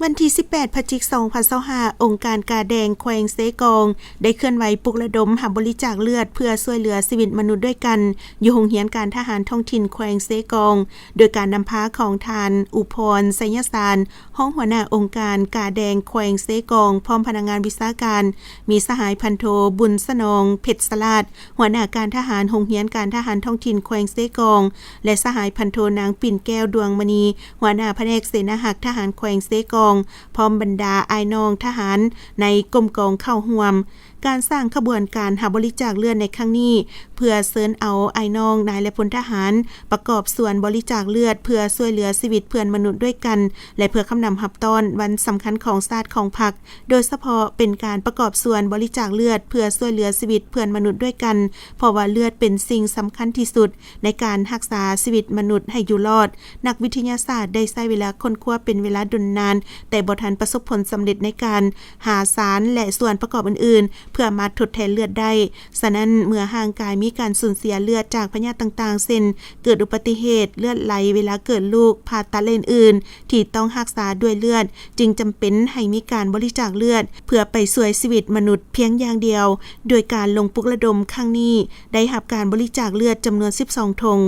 วันที่18 พฤศจิกายน 2025องค์การกาแดงแขวงเซกองได้เคลื่อนไหวปลุกระดมหาบริจาคเลือดเพื่อช่วยเหลือชีวิตมนุษย์ด้วยกันอยู่โรงเรียนการทหารท้องถิ่นแขวงเซกองโดยการนำพาของทานอุพรไสยสารห้องหัวหน้าองค์การกาแดงแขวงเซกองพร้อมพนักงานวิชาการมีสหายพันโทบุญสนองเพชรสลาดหัวหน้าการทหารโรงเรียนการทหารท้องถิ่นแขวงเซกองและสหายพันโทนางปิ่นแก้วดวงมณีหัวหน้าแผนกเสนาหักทหารแขวงเซกองพร้อมบรรดาอ้ายน้องทหารในกรมกองเข้าร่วมการสร้างขบวนการหาบริจาคเลือดในครั้งนี้เพื่อเสริญเอาอ้ายน้องนายและพลทหารประกอบส่วนบริจาคเลือดเพื่อช่วยเหลือชีวิตเพื่อนมนุษย์ด้วยกันและเพื่อคำนำรับต้อนวันสำคัญของชาติของพรรคโดยเฉพาะเป็นการประกอบส่วนบริจาคเลือดเพื่อช่วยเหลือชีวิตเพื่อนมนุษย์ด้วยกันเพราะว่าเลือดเป็นสิ่งสำคัญที่สุดในการรักษาชีวิตมนุษย์ให้อยู่รอดนักวิทยาศาสตร์ได้ใช้เวลาค้นคว้าเป็นเวลาดนนานแต่บ่ทันประสบผลสำเร็จในการหาสารและส่วนประกอบอื่นๆเพื่อมาทดแทนเลือดได้ฉะนั้นเมื่อร่างกายมีการสูญเสียเลือดจากพยาธิต่างๆเช่นเกิดอุบัติเหตุเลือดไหลเวลาเกิดลูกผ่าตัดอื่นๆที่ต้องรักษาด้วยเลือดจึงจำเป็นให้มีการบริจาคเลือดเพื่อไปช่วยชีวิตมนุษย์เพียงอย่างเดียวโดยการลงปลุกระดมครั้งนี้ได้รับการบริจาคเลือดจำนวน12 ธง